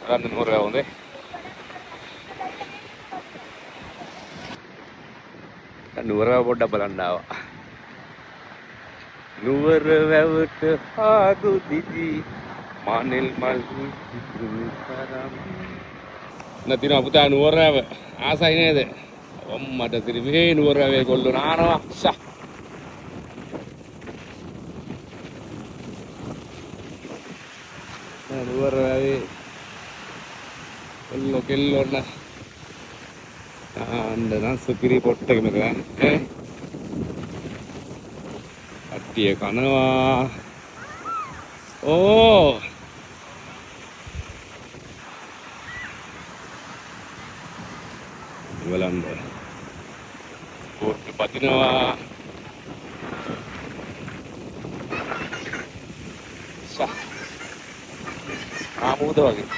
බලන්න නුවර වැව හොඳේ. නුවර වැව පොඩ්ඩක් බලන්න ආවා. නුවර වැවට ආදු දිදි මානෙල් මල් විසුණු කරම්. නැතිනම් පුතා නුවර වැව ආසයි නේද? ඔම්මට තිරිමේ නුවර වැවේ කොල්ලෝ නානවා. ෂා. නුවර වැවේ කොල්ලෝ කෙල්ලෝ නම් සුපිරි පොට්ටක මෙතන ඈ කට්ටිය කනවා. ඕ බලන්න පොට්ට පදිනවා. සා ආමුද වගේ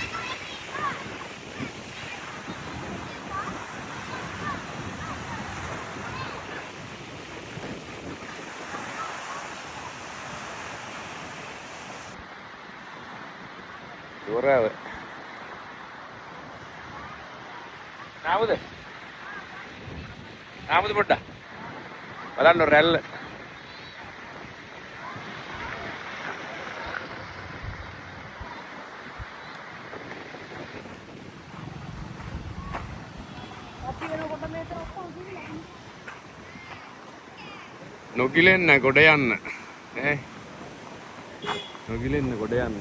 නුවර වැව නාමුද පොඩ්ඩක් බලන්න රැල්ල. නොගිලෙන්න ගොඩ යන්න ඈ නොගිලෙන්න ගොඩ යන්න.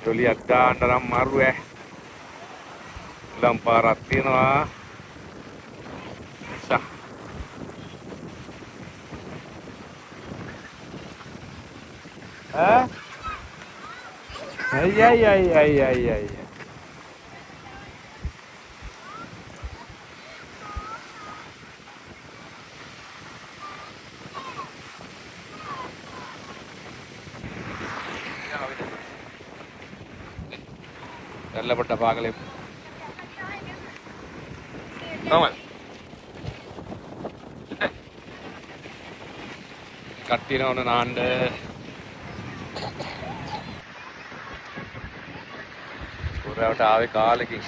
ජොලියක් දාන්න නම් මරු ඈ ලම්පාරක් තියෙනවා. සා අය Dapat apa kali? Tahu කට්ටියන ඕන නාන්න පුරාවට ආවේ කාලෙකින්.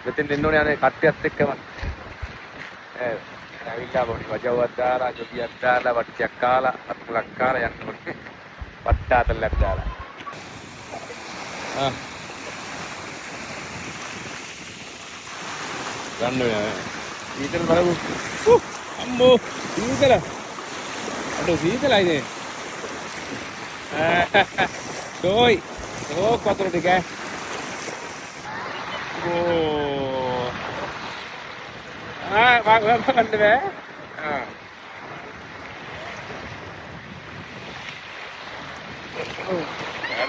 මෙතෙන් දෙන්න ඕනේ අනේ කට්ටියත් එක්කම. ඇවිල්ලා පොඩි වජව්වක් දාලා, ජොතියක් දාලා, වට්ටියක් කාලා, අත්ලක් කාලා යන්න ඕනේ. වට්ටාතල්ලක් දාලා. ගන්න වෙනවා. සීතල බලමු. අම්මෝ සීතල. අඩෝ සීතලයි නේ. Đôi Ủa qua tôi đi kìa. Ồ bác anh đi bé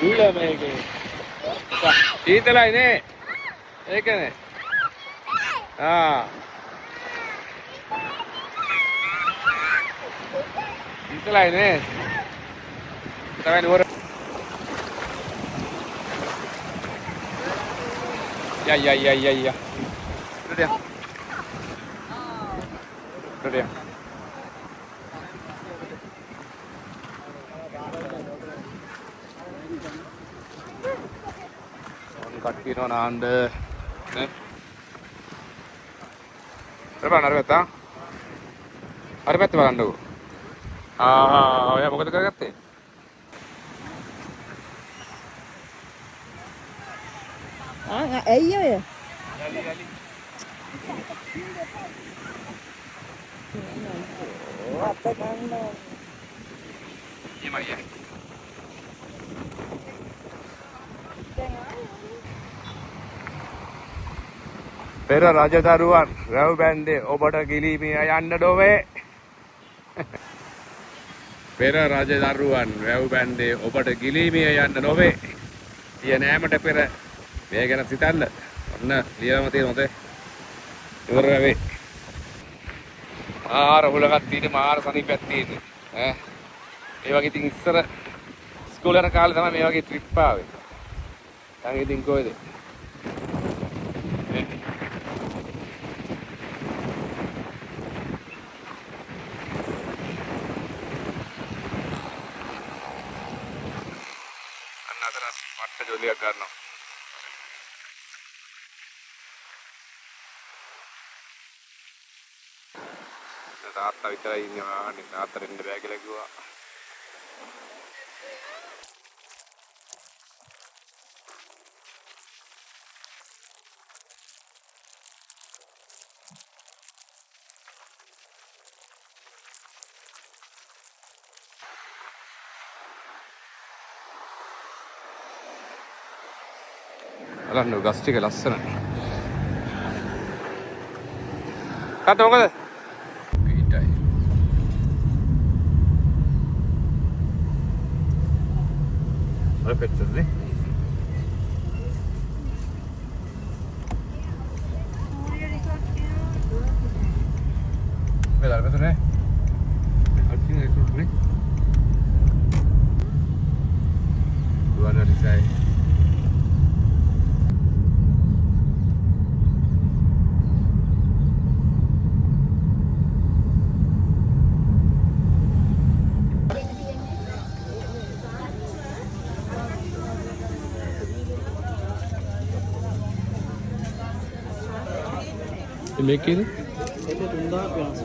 Gila mày kìa. Dito lang ini. Eka ne. Dito lang ini. Kita main luar. Ya. Itu dia. Itu dia. Kaki no nande. Ne? Berapa narveta? Narveta bagandu. Ya මොකද කරගත්තේ? ඇයි ඔය? යලි. අත ගන්න. ඊමයි. පෙර රජදරුවන් රැව් බැන්දේ ඔබට ගිලීමේ යන්න නොවේ. පෙර රජදරුවන් රැව් බැන්දේ ඔබට ගිලීමේ යන්න නොවේ. ඊය නෑමට පෙර මේ ගැන සිතන්න. ඔන්න ලියවම තියෙන හොතේ. ඉවර වෙවේ. ආර හුලගක් තියෙන මාර සනීපයක් තියෙන්නේ. ඒ වගේ ඉතින් ඉස්සර ස්කෝල් යන කාලේ තමයි මේ වගේ ට්‍රිප් ආවේ. දැන් ඉතින් කොහෙද? ලියක් ගන්නවා. තාත්තා විතරයි ඉන්නවා. අනේ තාත්තට එන්න බෑ කියලා කිව්වා. බලන්න ගස් ටික ලස්සනයි. තාත්තා මොකද? පිටයි. අර පෙට්ටල්නේ. වෙලාවට මෙතනේ. අල්පින් රිසෝට් නේ. දුවන රිසයි. මේක කීයද? ඒක 3000 වෙනස.